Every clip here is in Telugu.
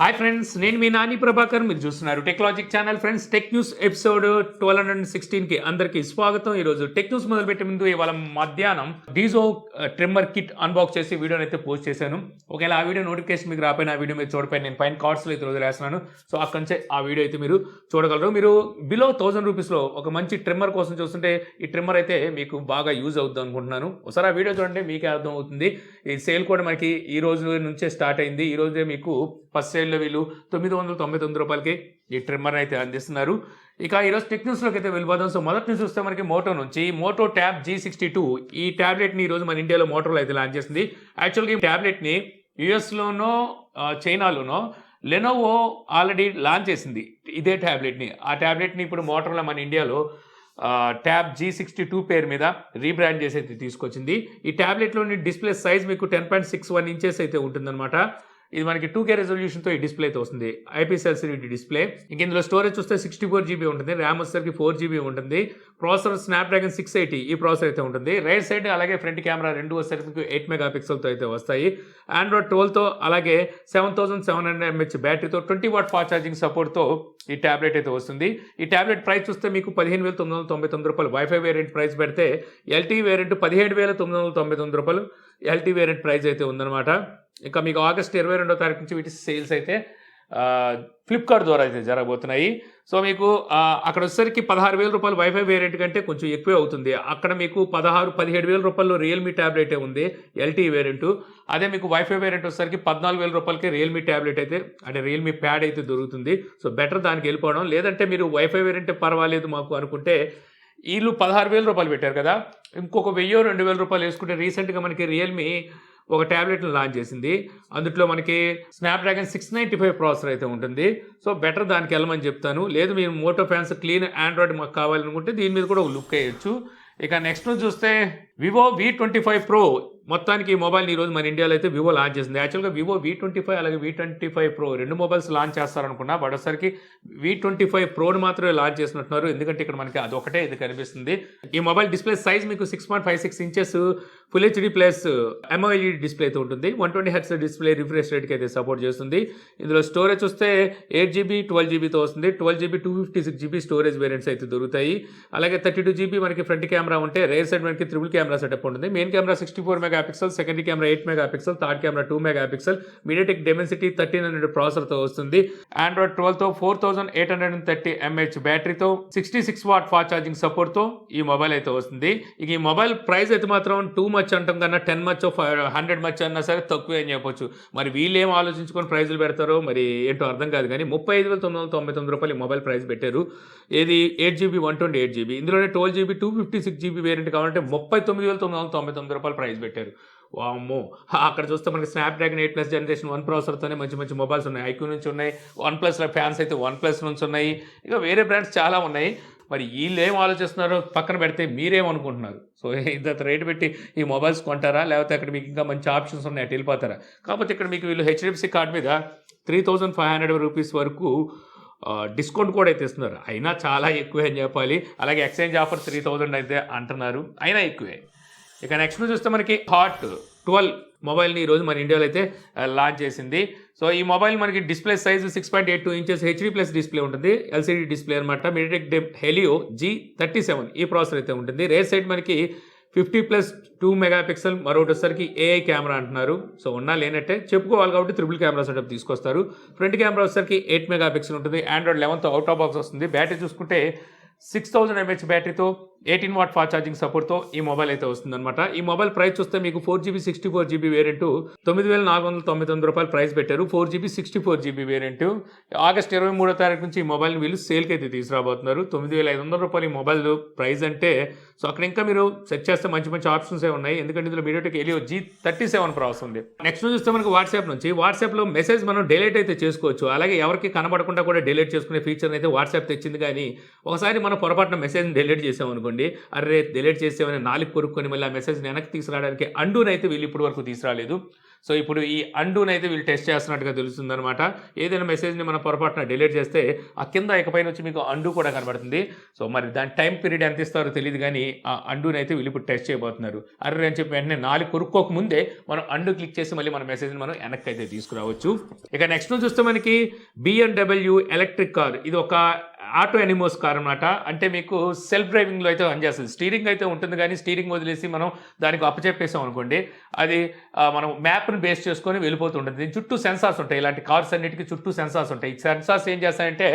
హాయ్ ఫ్రెండ్స్, నేను మీ నాని ప్రభాకర్. మీరు చూస్తున్నారు technology channel. Friends, tech news episode 1216కి అందరికీ స్వాగతం. ఈరోజు టెక్ న్యూస్ మొదలుపెట్టే ముందు ఇవాళ మధ్యాహ్నం డీజో ట్రిమ్మర్ కిట్ అన్బాక్స్ చేసి వీడియోని అయితే పోస్ట్ చేశాను. ఒకవేళ ఆ వీడియో నోటిఫికేషన్ మీకు రాపోయిన ఆ వీడియో మీరు చూడపోయిన నేను పైన కార్డ్స్లో అయితే వదిలేస్తున్నాను. సో అక్కడి నుంచే ఆ వీడియో అయితే మీరు చూడగలరు. మీరు బిలో 1000 రూపీస్లో ఒక మంచి ట్రిమ్మర్ కోసం చూస్తుంటే ఈ ట్రిమ్మర్ అయితే మీకు బాగా యూజ్ అవుతుంది అనుకుంటున్నాను. ఒకసారి ఆ వీడియో చూడండి, మీకే అర్థం అవుతుంది. ఈ సేల్ కూడా మనకి ఈ రోజు నుంచే స్టార్ట్ అయింది. ఈ రోజే మీకు ఫస్ట్ సేల్లో వీళ్ళు 999 రూపాయలకి ఈ ట్రిమ్మర్ అయితే అందిస్తున్నారు. ఇక ఈరోజు టెక్ న్యూస్లోకి అయితే వెళ్ళిపోదాం. సో మొదటి నుంచి చూస్తే మనకి మోటో నుంచి మోటో ట్యాబ్ G62 ఈ ట్యాబ్లెట్ని ఈరోజు మన ఇండియాలో మోటోలో అయితే లాంచ్ చేసింది. యాక్చువల్గా ఈ ట్యాబ్లెట్ని యూఎస్లోనో చైనాలోనో లెనోవో ఆల్రెడీ లాంచ్ చేసింది ఇదే ట్యాబ్లెట్ని. ఆ ట్యాబ్లెట్ని ఇప్పుడు మోటోలో మన ఇండియాలో ట్యాబ్ G62 పేరు మీద రీబ్రాండ్ చేసి అయితే తీసుకొచ్చింది. ఈ ట్యాబ్లెట్లోని డిస్ప్లే సైజ్ మీకు 10.61 ఇంచెస్ అయితే ఉంటుందన్నమాట. ఇది మనకి 2K రెజల్యూషన్తో ఈ డిస్ప్లే అయితే వస్తుంది. IPS LCD display. ఇంక ఇందులో స్టోరేజ్ చూస్తే 64 GB ఉంటుంది. ర్యామ్ వచ్చేసరికి 4 GB ఉంటుంది. ప్రాసెసర్ స్నాప్డ్రాగన్ 680 ఈ ప్రాసెసర్ అయితే ఉంటుంది. రైట్ సైడ్ అలాగే ఫ్రంట్ కెమెరా రెండు వచ్చేసరికి 8 మెగాపిక్సెల్తో అయితే వస్తాయి. ఆండ్రాయిడ్ 12తో అలాగే 7700 mAh బ్యాటరీతో 20 వాట్ ఫాస్ట్ ఛార్జింగ్ సపోర్ట్తో ఈ ట్యాబ్లెట్ అయితే వస్తుంది. ఈ ట్యాబ్లెట్ ప్రైస్ చూస్తే మీకు 15,999 రూపాయలు వైఫై వేరియంట్ ప్రైస్ పెడితే ఎల్టీ వేరియంట్ 17,999 రూపాయలు ఎల్టీ వేరియంట్ ప్రైస్ అయితే ఉందన్నమాట. ఇంకా మీకు ఆగస్ట్ 22వ తారీఖు నుంచి వీటి సేల్స్ అయితే ఫ్లిప్కార్ట్ ద్వారా అయితే జరగబోతున్నాయి. సో మీకు అక్కడ వచ్చేసరికి 16,000 రూపాయలు వైఫై వేరియంట్ కంటే కొంచెం ఎక్కువే అవుతుంది. అక్కడ మీకు 17,000 రూపాయలు రియల్మీ ట్యాబ్లెట్ ఉంది ఎల్టీ వేరియంట్. అదే మీకు వైఫై వేరియంట్ వచ్చేసరికి 14,000 రూపాయలకి రియల్మీ ట్యాబ్లెట్ అయితే అంటే రియల్మీ ప్యాడ్ అయితే దొరుకుతుంది. సో బెటర్ దానికి వెళ్ళిపోవడం. లేదంటే మీరు వైఫై వేరియంట్ పర్వాలేదు మాకు అనుకుంటే వీళ్ళు 16,000 రూపాయలు పెట్టారు కదా, ఇంకొక 1,000-2,000 రూపాయలు వేసుకుంటే రీసెంట్గా మనకి రియల్మీ ఒక ట్యాబ్లెట్ని లాంచ్ చేసింది. అందులో మనకి స్నాప్డ్రాగన్ 695 ప్రాసెసర్ అయితే ఉంటుంది. సో బెటర్ దానికి వెళ్ళమని చెప్తాను. లేదు మీరు మోటో ఫ్యాన్స్ క్లీన్ ఆండ్రాయిడ్ మాకు కావాలనుకుంటే దీని మీద కూడా ఒక లుక్ వేయచ్చు. ఇక నెక్స్ట్ చూస్తే ViVO V25 Pro మొత్తానికి ఈ మొబైల్ని ఈరోజు మన ఇండియాలో అయితే వివో లాంచ్ చేసింది. యాక్చువల్గా ViVO V25 అలాగే V25 Pro రెండు మొబైల్స్ లాంచ్ చేస్తారనుకున్నా, బట్ ఒకసారికి V25 Proని మాత్రమే లాంచ్ చేసినట్టున్నారు. ఎందుకంటే ఇక్కడ మనకి అదొకటే ఇది కనిపిస్తుంది. ఈ మొబైల్ డిస్ప్లే సైజ్ మీకు 6.56 inches full HD plus MOLED display అయితే ఉంటుంది. 120 Hz డిస్ప్లే రిఫ్రెష్ రేట్కి అయితే సపోర్ట్ చేస్తుంది. ఇందులో స్టోరేజ్ చూస్తే 8GB 12GB వస్తుంది. 12GB 256GB స్టోరేజ్ వేరియంట్స్ అయితే దొరుకుతాయి. అలాగే 32GB మనకి ఫ్రంట్ కెమెరా ఉంటే రేర్ సైడ్ మనకి ట్రిపుల్ కెమెరా సెటప్ ఉంటుంది. Main camera 64 megapixel, secondary camera 8 megapixel, third camera 2 megapixel. MediaTek Dimensity 1300 ప్రాసెసర్తో వస్తుంది. ఆండ్రాయిడ్ 12తో 4830 mAh బ్యాటరీతో 66 వాట్ ఫాస్ట్ ఛార్జింగ్ సపోర్ట్తో ఈ మొబైల్ అయితే వస్తుంది. ఇక ఈ మొబైల్ ప్రైస్ అయితే మాత్రం టూ మచ్ అంటాం కన్నా 10 మచ్ 100 మచ్ అన్నా సరే తక్కువే అని చెప్పొచ్చు. మరి వీళ్ళు ఏం ఆలోచించుకొని ప్రైజులు పెడతారో మరి ఏంటో అర్థం కాదు. కానీ 35,999 రూపాయలు ఈ మొబైల్ ప్రైస్ పెట్టారు. ఏది 8GB 128GB, ఇందులోనే 12GB 256GB వేరియంట్ కావాలంటే 39,999 రూపాయలు ప్రైస్ పెట్టారు. వామ్మో, అక్కడ చూస్తే మనకి స్నాప్డ్రాగన్ 8+ జనరేషన్ 1 ప్రాసెసర్తోనే మంచి మంచి మొబైల్స్ ఉన్నాయి. ఐక్యూ నుంచి ఉన్నాయి, OnePlus ఫ్యాన్స్ అయితే OnePlus నుంచి ఉన్నాయి, ఇక వేరే బ్రాండ్స్ చాలా ఉన్నాయి. మరి వీళ్ళు ఏం ఆలోచిస్తున్నారో పక్కన పెడితే మీరేమనుకుంటున్నారు? సో ఇంత రేటు పెట్టి ఈ మొబైల్స్ కొంటారా, లేకపోతే అక్కడ మీకు ఇంకా మంచి ఆప్షన్స్ ఉన్నాయి అటు వెళ్ళిపోతారా? కాకపోతే ఇక్కడ మీకు వీళ్ళు HDFC కార్డ్ మీద 3,500 రూపీస్ వరకు డిస్కౌంట్ కూడా అయితే ఇస్తున్నారు. అయినా చాలా ఎక్కువే అని చెప్పాలి. అలాగే ఎక్స్చేంజ్ ఆఫర్ 3,000 అయితే అంటున్నారు, అయినా ఎక్కువే. ఇక నెక్స్ట్ చూస్తే మనకి హాట్ 12 మొబైల్ని ఈరోజు మన ఇండియాలో అయితే లాంచ్ చేసింది. సో ఈ మొబైల్ మనకి display size 6.82 inches HD plus display ఉంటుంది. ఎల్సీడీ డిస్ప్లే అనమాట. మీడియాటెక్ హెలియో G37 ఈ ప్రాసెసర్ అయితే ఉంటుంది. రేర్ సైడ్ మనకి 50+2 మెగాపిక్సెల్, మరొకటి వచ్చేసరికి AI కెమెరా అంటున్నారు. సో ఉన్నా లేనట్టే చెప్పుకోవాలి కాబట్టి ట్రిపుల్ కెమెరా సెటప్ తీసుకొస్తారు. ఫ్రంట్ కెమెరా వచ్చేసరికి 8 మెగాపిక్సెల్ ఉంటుంది. ఆండ్రాయిడ్ 11తో అవుట్ ఆఫ్ బాక్స్ వస్తుంది. బ్యాటరీ చూసుకుంటే 6000 mAh బ్యాటరీతో 18 వాట్ ఫాస్ట్ ఛార్జింగ్ సపోర్ట్తో ఈ మొబైల్ అయితే వస్తుందన్నమాట. ఈ మొబైల్ ప్రైస్ చూస్తే మీకు 4GB 64GB వేరియంట్ 9,499 రూపాయలు ప్రైస్ పెట్టారు. 4GB 64GB వేరియంట్ ఆగస్ట్ 23వ తారీఖు నుంచి ఈ మొబైల్ని వీళ్ళు సేల్కి అయితే తీసుకురాబోతున్నారు. 9,500 రూపాయలు ఈ మొబైల్ ప్రైస్ అంటే, సో అక్కడ ఇంకా మీరు సెట్ చేస్తే మంచి మంచి ఆప్షన్స్ ఉన్నాయి. ఎందుకంటే ఇందులో మీడియాటెక్ హెలియో G37 ప్రాసెస్ ఉంది. నెక్స్ట్ చూస్తే మనకు వాట్సాప్లో మెసేజ్ మనం డిలీట్ అయితే చేసుకోవచ్చు. అలాగే ఎవరికి కనబడకుండా కూడా డిలీట్ చేసుకునే ఫీచర్ అయితే వాట్సాప్ తెచ్చింది. కానీ ఒకసారి మనం పొరపాటున మెసేజ్ డిలీట్ చేసామనుకోండి, అరే డిలీట్ చేసామని నాలుగు కొరుక్కొని మళ్ళీ ఆ మెసేజ్ని వెనక్కి తీసుకురావడానికి అండూనైతే వీళ్ళు ఇప్పటి వరకు తీసుకురాలేదు. సో ఇప్పుడు ఈ అండూనైతే వీళ్ళు టెస్ట్ చేస్తున్నట్టుగా తెలుస్తుందన్నమాట. ఏదైనా మెసేజ్ని మనం పొరపాటున డిలీట్ చేస్తే ఆ కింద ఇకపైన వచ్చి మీకు అండూ కూడా కనబడుతుంది. సో మరి దాని టైం పీరియడ్ ఎంత ఇస్తారో తెలియదు కానీ ఆ అండూనైతే వీళ్ళు ఇప్పుడు టెస్ట్ చేయబోతున్నారు. అర్రే అని చెప్పి వెంటనే 4 కొరుక్కోక ముందే మనం అండూ క్లిక్ చేసి మళ్ళీ మన మెసేజ్ని మనం వెనక్కి అయితే తీసుకురావచ్చు. ఇక నెక్స్ట్ చూస్తే మనకి BMW ఎలక్ట్రిక్ కార్. ఇది ఒక ఆటో ఎనిమోస్ కార్ అనమాట. అంటే మీకు సెల్ఫ్ డ్రైవింగ్లో అయితే పనిచేస్తుంది. స్టీరింగ్ అయితే ఉంటుంది కానీ స్టీరింగ్ వదిలేసి మనం దానికి అప్పచెప్పేసాం అనుకోండి, అది మనం మ్యాప్ని బేస్ చేసుకొని వెళ్ళిపోతుంటుంది. దీని చుట్టూ సెన్సార్స్ ఉంటాయి. ఇలాంటి కార్స్ అన్నిటికీ చుట్టూ సెన్సార్స్ ఉంటాయి. ఈ సెన్సార్స్ ఏం చేస్తాయంటే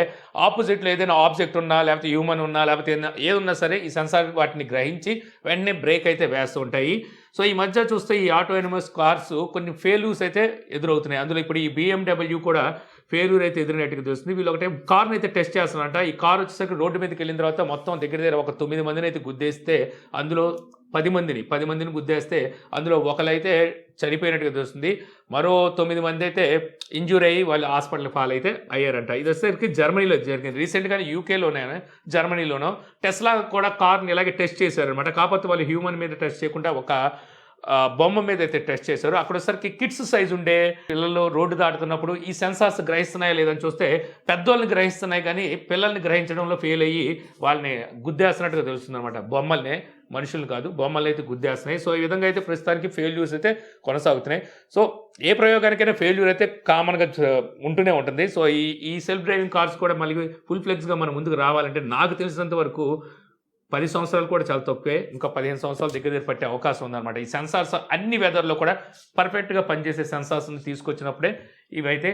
ఆపోజిట్లో ఏదైనా ఆబ్జెక్ట్ ఉన్నా, లేకపోతే హ్యూమన్ ఉన్నా, లేకపోతే ఏది ఉన్నా సరే ఈ సెన్సార్ వాటిని గ్రహించి వెంటనే బ్రేక్ అయితే వేస్తూ ఉంటాయి. సో ఈ మధ్య చూస్తే ఈ ఆటో ఎనిమస్ కార్స్ కొన్ని ఫెయిల్యూర్స్ అయితే ఎదురవుతున్నాయి. అందులో ఇప్పుడు ఈ BMW కూడా ఫెయిల్యూర్ అయితే ఎదురైనట్టుగా తెలుస్తుంది. వీళ్ళు ఒకటే కార్ని అయితే టెస్ట్ చేస్తున్నారంట. ఈ కార్ వచ్చేసరికి రోడ్డు మీదకి వెళ్ళిన తర్వాత మొత్తం దగ్గర ఒక 9 మందిని అయితే గుద్దేస్తే అందులో 10 మందిని గుద్దేస్తే అందులో ఒకరైతే చనిపోయినట్టుగా తెలుస్తుంది. మరో 9 మంది అయితే ఇంజూర్ అయ్యి వాళ్ళు హాస్పిటల్ పాలు అయితే అయ్యారంట. ఇది వచ్చేసరికి జర్మనీలో జరిగింది. రీసెంట్గానే యూకేలోనే జర్మనీలోనో టెస్లా కూడా కార్ని ఇలాగే టెస్ట్ చేశారనమాట. కాకపోతే వాళ్ళు హ్యూమన్ మీద టెస్ట్ చేయకుండా ఒక బొమ్మ మీద అయితే టెస్ట్ చేశారు. అక్కడ వచ్చేసరికి కిడ్స్ సైజ్ ఉండే పిల్లలు రోడ్డు దాటుతున్నప్పుడు ఈ సెన్సార్స్ గ్రహిస్తున్నాయా లేదని చూస్తే పెద్దోళ్ళని గ్రహిస్తున్నాయి కానీ పిల్లల్ని గ్రహించడంలో ఫెయిల్ అయ్యి వాళ్ళని గుద్దేస్తున్నట్టుగా తెలుస్తుంది అనమాట. బొమ్మల్ని, మనుషులు కాదు, బొమ్మలు అయితే గుద్దేస్తున్నాయి. సో ఈ విధంగా అయితే ప్రస్తుతానికి ఫెయిల్యూర్స్ అయితే కొనసాగుతున్నాయి. సో ఏ ప్రయోగానికైనా ఫెయిల్యూర్ అయితే కామన్గా ఉంటూనే ఉంటుంది. సో ఈ సెల్ఫ్ డ్రైవింగ్ కార్స్ కూడా మళ్ళీ ఫుల్ ఫ్లెక్స్గా మన ముందుకు రావాలంటే నాకు తెలిసినంత వరకు 10 సంవత్సరాలు కూడా చాలా తక్కువే. ఇంకా 15 సంవత్సరాలు దగ్గర పట్టే అవకాశం ఉందన్నమాట. ఈ సెన్సార్స్ అన్ని వెదర్లో కూడా పర్ఫెక్ట్గా పనిచేసే సెన్సార్స్ని తీసుకొచ్చినప్పుడే ఇవైతే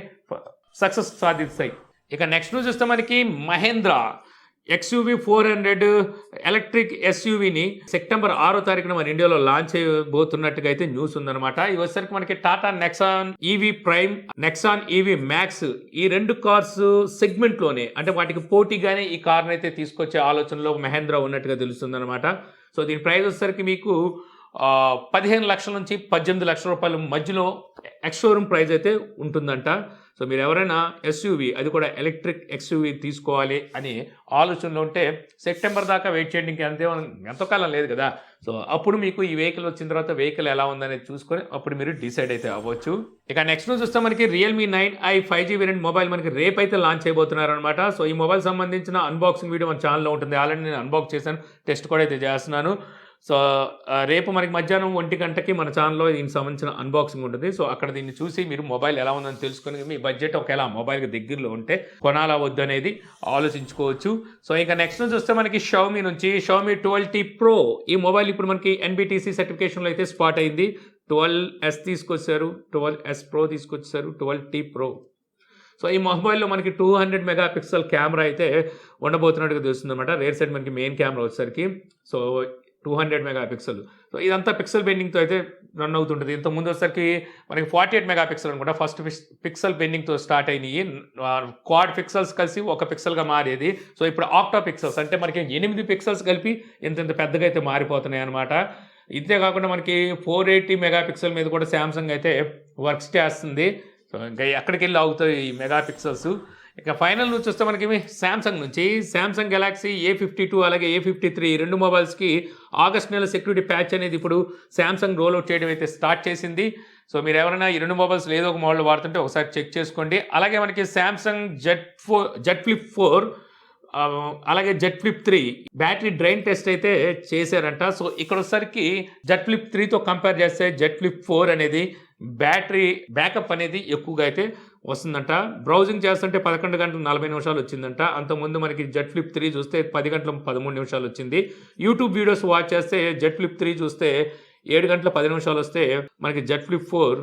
సక్సెస్ సాధిస్తాయి. ఇక నెక్స్ట్ న్యూస్ చూస్తే మనకి మహేంద్ర XUV400 ఎలక్ట్రిక్ SUVని సెప్టెంబర్ 6వ తారీఖున మన ఇండియాలో లాంచ్ చేయబోతున్నట్టుగా అయితే న్యూస్ ఉందన్నమాట. ఇవి వచ్చేసరికి మనకి Tata Nexon EV prime, Nexon EV max ఈ 2 కార్స్ సెగ్మెంట్లోనే అంటే వాటికి పోటీగానే ఈ కార్ని అయితే తీసుకొచ్చే ఆలోచనలో మహేంద్ర ఉన్నట్టుగా తెలుస్తుంది అనమాట. సో దీని ప్రైస్ వచ్చేసరికి మీకు 15 లక్షల నుంచి 18 లక్షల రూపాయల మధ్యలో ఎక్స్-షోరూమ్ ప్రైస్ అయితే ఉంటుందంట. సో మీరు ఎవరైనా SUV, అది కూడా ఎలక్ట్రిక్ XUV తీసుకోవాలి అని ఆలోచనలో ఉంటే సెప్టెంబర్ దాకా వెయిట్ చేయడానికి ఎంతో కాలం లేదు కదా. సో అప్పుడు మీకు ఈ వెహికల్ వచ్చిన తర్వాత వెహికల్ ఎలా ఉందనేది చూసుకొని అప్పుడు మీరు డిసైడ్ అయితే అవ్వచ్చు. ఇక నెక్స్ట్ చూస్తే మనకి Realme 9i 5G variant mobile మనకి రేపు అయితే లాంచ్ చేయబోతున్నారు అనమాట. సో ఈ మొబైల్ సంబంధించిన అన్బాక్సింగ్ వీడియో మన ఛానల్లో ఉంటుంది. ఆల్రెడీ నేను అన్బాక్స్ చేశాను, టెస్ట్ కూడా అయితే చేస్తున్నాను. సో రేపు మనకి మధ్యాహ్నం 1 గంటకి మన ఛానల్లో దీనికి సంబంధించిన అన్బాక్సింగ్ ఉంటుంది. సో అక్కడ దీన్ని చూసి మీరు మొబైల్ ఎలా ఉందని తెలుసుకొని మీ బడ్జెట్ ఒకవేళ మొబైల్కి దగ్గరలో ఉంటే కొనాలా వద్దు అనేది ఆలోచించుకోవచ్చు. సో ఇక నెక్స్ట్ చూస్తే మనకి Xiaomi నుంచి Xiaomi 12T Pro ఈ మొబైల్ ఇప్పుడు మనకి NBTC సర్టిఫికేషన్లో అయితే స్పాట్ అయింది. 12S తీసుకొచ్చారు, 12S Pro తీసుకొచ్చారు, 12T Pro. సో ఈ మొబైల్లో మనకి 200 మెగాపిక్సెల్ కెమెరా అయితే ఉండబోతున్నట్టుగా తెలుస్తుంది అనమాట. రేర్ సైడ్ మనకి మెయిన్ కెమెరా వచ్చేసరికి సో 200 మెగాపిక్సెల్. సో ఇదంతా పిక్సెల్ బెండింగ్తో అయితే రన్ అవుతుంటుంది. ఇంతకుముందు వచ్చేసరికి మనకి 48 మెగాపిక్సెల్ అనుకుంటా ఫస్ట్ పిక్సెల్ బెండింగ్తో స్టార్ట్ అయినాయి. క్వాడ్ పిక్సెల్స్ కలిసి ఒక పిక్సెల్గా మారేది. సో ఇప్పుడు ఆక్టా పిక్సెల్స్ అంటే మనకి 8 పిక్సెల్స్ కలిపి ఇంత పెద్దగా అయితే మారిపోతున్నాయి అనమాట. ఇంతే కాకుండా మనకి 480 మెగాపిక్సెల్ మీద కూడా శాంసంగ్ అయితే వర్క్స్ చేస్తుంది. సో ఇంకా ఎక్కడికి వెళ్ళి ఆగుతాయి ఈ మెగాపిక్సెల్స్. ఇక ఫైనల్ నుంచి వస్తే మనకి శాంసంగ్ నుంచి శాంసంగ్ గెలాక్సీ A52 అలాగే A53 ఈ 2 మొబైల్స్కి ఆగస్ట్ నెల సెక్యూరిటీ ప్యాచ్ అనేది ఇప్పుడు శాంసంగ్ రోల్అవుట్ చేయడం అయితే స్టార్ట్ చేసింది. సో మీరు ఎవరైనా ఈ 2 మొబైల్స్ ఏదో ఒక మోడల్ వాడుతుంటే ఒకసారి చెక్ చేసుకోండి. అలాగే మనకి శాంసంగ్ Z Flip 4 అలాగే Z Flip 3 battery drain test అయితే చేశారంట. సో ఇక్కడ వచ్చేసరికి Z Flip 3తో కంపేర్ చేస్తే Z Flip 4 అనేది బ్యాటరీ బ్యాకప్ అనేది ఎక్కువగా అయితే వస్తుందంట. బ్రౌజింగ్ చేస్తుంటే 11 గంటల 40 నిమిషాలు వచ్చిందంట. అంతకుముందు మనకి Z Flip 3 చూస్తే 10 గంటల 13 నిమిషాలు వచ్చింది. యూట్యూబ్ వీడియోస్ వాచ్ చేస్తే Z Flip 3 చూస్తే 7 గంటల 10 నిమిషాలు వస్తే మనకి Z Flip 4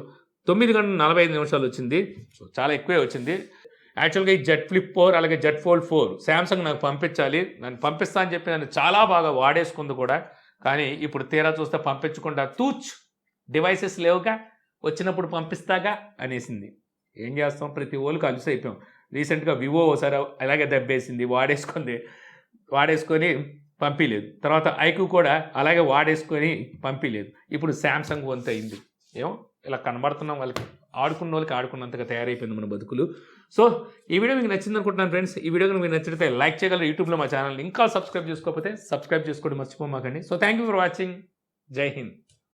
9 గంటల 45 నిమిషాలు వచ్చింది. సో చాలా ఎక్కువే వచ్చింది. యాక్చువల్గా ఈ Z Flip 4 అలాగే Z Fold 4 శాంసంగ్ నాకు పంపించాలి, నన్ను పంపిస్తా అని చెప్పి నన్ను చాలా బాగా వాడేసుకుంది కూడా. కానీ ఇప్పుడు తీరా చూస్తే పంపించకుండా డివైసెస్ లేవుగా, వచ్చినప్పుడు పంపిస్తాగా అనేసింది. ఏం చేస్తాం, ప్రతి ఓళ్ళకి అలసి అయిపోయాం. రీసెంట్గా ViVO ఒకసారి అలాగే దెబ్బేసింది, వాడేసుకొని పంపించలేదు. తర్వాత ఐక్యూ కూడా అలాగే వాడేసుకొని పంపించలేదు. ఇప్పుడు శాంసంగ్ వంతు అయింది. ఏమో ఇలా కనబడుతున్నాం, వాళ్ళకి ఆడుకున్న వాళ్ళకి ఆడుకున్నంతగా తయారైపోయింది మన బతుకులు. సో ఈ వీడియో మీకు నచ్చింది అనుకుంటున్నాను ఫ్రెండ్స్. ఈ వీడియో మీకు నచ్చితే లైక్ చేయగలరు. యూట్యూబ్లో మా ఛానల్ ఇంకా సబ్స్క్రైబ్ చేసుకోకపోతే సబ్స్క్రైబ్ చేసుకోవడం మర్చిపోమాకండి. So thank you for watching. Jai Hind.